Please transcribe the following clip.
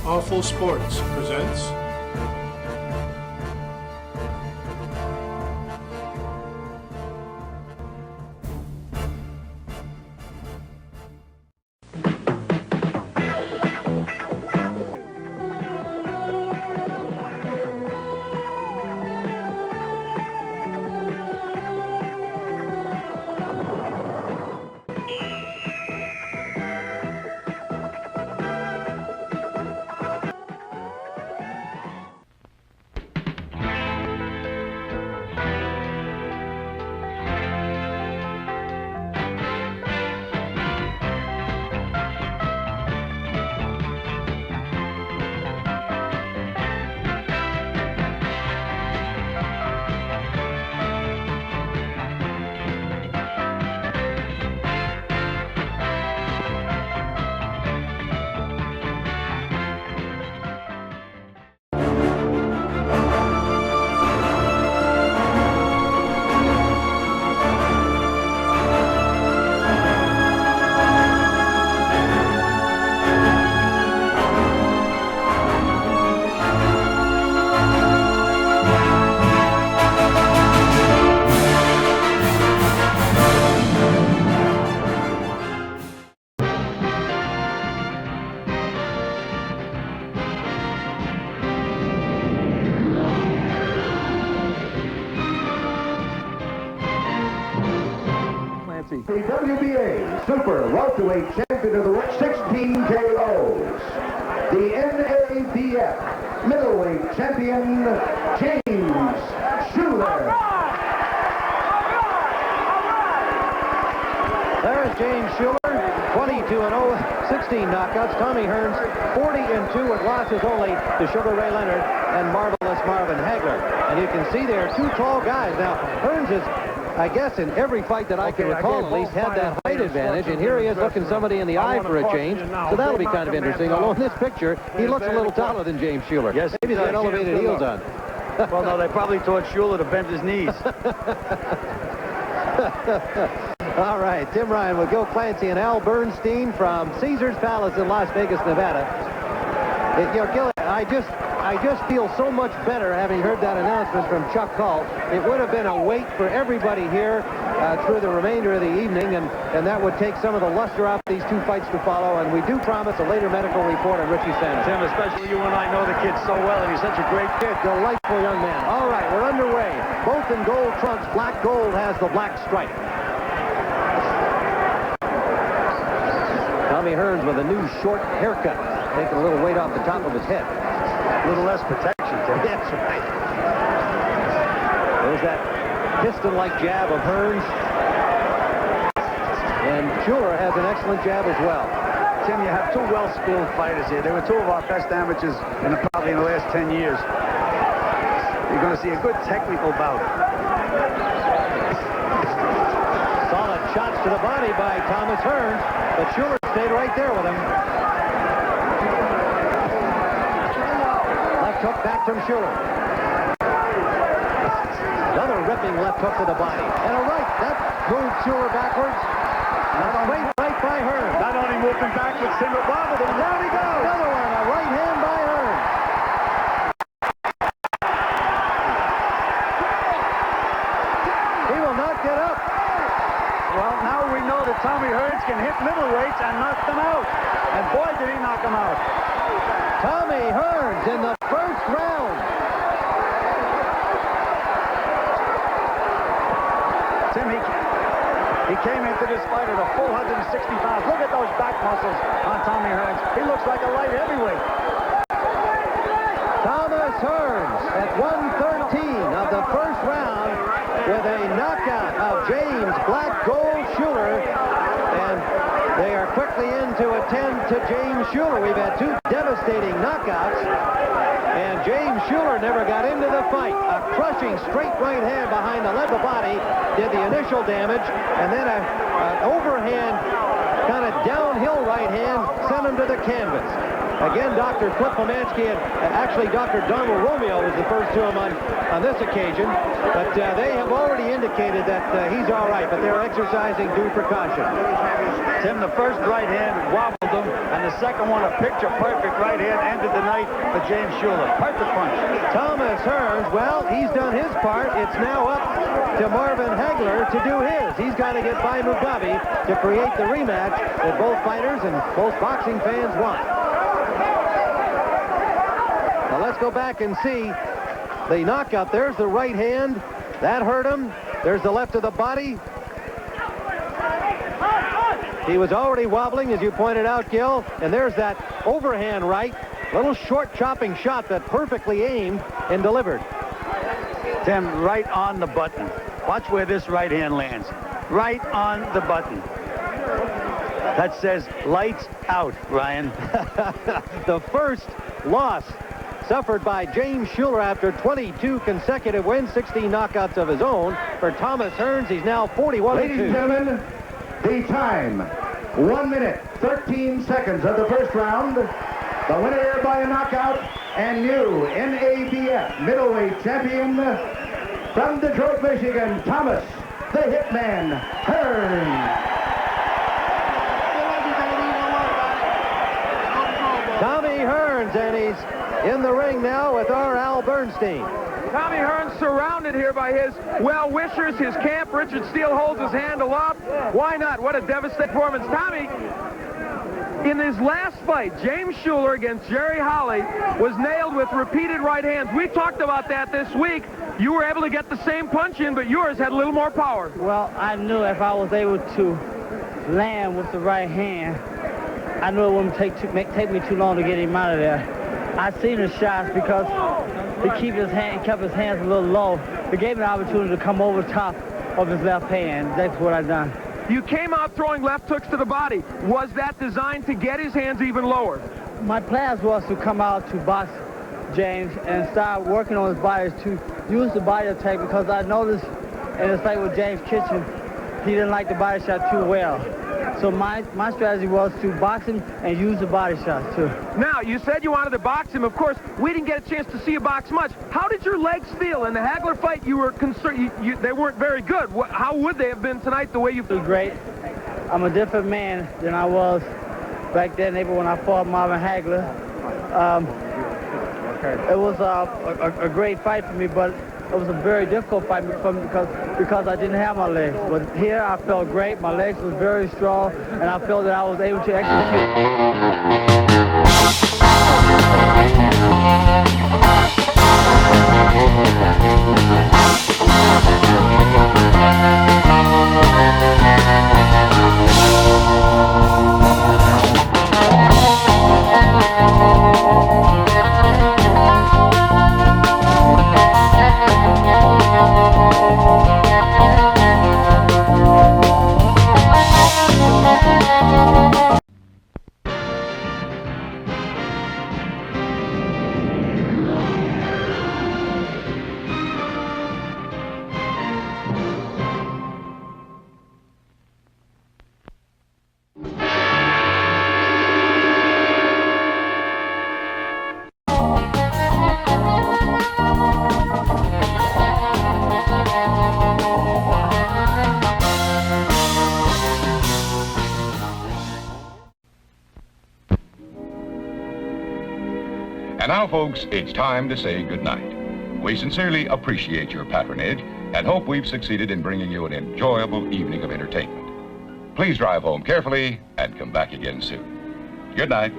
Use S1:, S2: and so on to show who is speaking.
S1: Awful Sports presents
S2: The WBA Super Welterweight Champion of the World, 16 KOs. The NABF Middleweight Champion, James Shuler.
S3: There's James Shuler, 22-0, 16 knockouts. Tommy Hearns, 40-2 with losses only to Sugar Ray Leonard and Marvelous Marvin Hagler. And you can see there are two tall guys. Now, Hearns is, I guess, in every fight that I can recall, at least, had that height advantage. And here he is looking somebody in the eye for a change. So that'll be kind of interesting. Although in this picture, he looks a little taller than James Shuler.
S4: Yes,
S3: maybe he's got elevated heels on.
S4: Well, no, they probably taught Shuler to bend his knees.
S3: All right, Tim Ryan with Gil Clancy and Al Bernstein from Caesars Palace in Las Vegas, Nevada. You know, Gil, I just feel so much better having heard that announcement from Chuck Hull. It would have been a wait for everybody here through the remainder of the evening, and that would take some of the luster off these two fights to follow, and we do promise a later medical report on Richie Sanders.
S4: Tim, especially you and I know the kid so well, and he's such a great kid.
S3: Delightful young man. All right, we're underway. Both in gold trunks. Black gold has the black stripe. Tommy Hearns with a new short haircut, taking a little weight off the top of his head.
S4: A little less protection, Tim.
S3: That's right. There's that piston-like jab of Hearns. And Shuler has an excellent jab as well.
S4: Tim, you have two well-skilled fighters here. They were two of our best amateurs probably in the last 10 years. You're going to see a good technical bout.
S3: Solid shots to the body by Thomas Hearns, but Shuler stayed right there with him. Left hook back from Shuler. Another ripping left hook to the body. And a right. That moved Shuler backwards. And a straight right by Hearns.
S4: Not only moved him backwards, Tim, but wobbled him. Down he goes.
S3: Another one. A right hand by Hearns. He will not get up.
S4: Well, now we know that Tommy Hearns can hit middleweights and knock them out. And boy, did he knock them out.
S3: Tommy Hearns in the first round.
S4: Tim, he came into this fight at a full 160 pounds. Look at those back muscles on Tommy Hearns. He looks like a light heavyweight.
S3: Thomas Hearns at 113 of the first round with a knockout of James Black Gold Shuler. And they are quickly into a 10 to James Shuler. We've had two devastating knockouts. And James Shuler never got into the fight. A crushing straight right hand behind the left of the body did the initial damage. And then an overhand kind of downhill right hand sent him to the canvas. Again, Dr. Cliff Pomansky and actually Dr. Donald Romeo was the first to him on this occasion. But they have already indicated that he's all right, but they're exercising due precaution.
S4: Tim, the first right hand wobbled him, and the second one, a picture-perfect right hand, ended the night for James Shuler. Perfect punch.
S3: Thomas Hearns, well, he's done his part. It's now up to Marvin Hagler to do his. He's got to get by Mugabe to create the rematch that both fighters and both boxing fans want. Now let's go back and see the knockout. There's the right hand. That hurt him. There's the left of the body. He was already wobbling, as you pointed out, Gil. And there's that overhand right. Little short chopping shot that perfectly aimed and delivered.
S4: Tim, right on the button. Watch where this right hand lands. Right on the button. That says lights out, Ryan.
S3: The first loss suffered by James Shuler after 22 consecutive wins, 16 knockouts of his own. For Thomas Hearns, he's now 41-2.
S2: Ladies and gentlemen, the time, 1 minute, 13 seconds of the first round. The winner by a knockout and new NABF middleweight champion from Detroit, Michigan, Thomas the Hitman Hearns.
S3: Tommy Hearns, and he's in the ring now with our Al Bernstein.
S5: Tommy Hearns surrounded here by his well-wishers, his camp. Richard Steele holds his hand aloft. Why not? What a devastating performance. Tommy, in his last fight, James Shuler against Jerry Holley was nailed with repeated right hands. We talked about that this week. You were able to get the same punch in, but yours had a little more power.
S6: Well, I knew if I was able to land with the right hand, I knew it wouldn't take me too long to get him out of there. I seen his shots because he kept his hands a little low. It gave me the opportunity to come over top of his left hand. That's what I done.
S5: You came out throwing left hooks to the body. Was that designed to get his hands even lower?
S6: My plans was to come out to box James and start working on his body, to use the body attack, because I noticed in the fight with James Kitchen, he didn't like the body shot too well. So my strategy was to box him and use the body shots too.
S5: Now, you said you wanted to box him. Of course, we didn't get a chance to see you box much. How did your legs feel? In the Hagler fight, you were concerned. They weren't very good. How would they have been tonight the way you feel?
S6: Great. I'm a different man than I was back then, even when I fought Marvin Hagler. It was a great fight for me, but it was a very difficult fight for me because I didn't have my legs. But here I felt great. My legs were very strong, and I felt that I was able to
S7: And now, folks, it's time to say goodnight. We sincerely appreciate your patronage and hope we've succeeded in bringing you an enjoyable evening of entertainment. Please drive home carefully and come back again soon. Good night.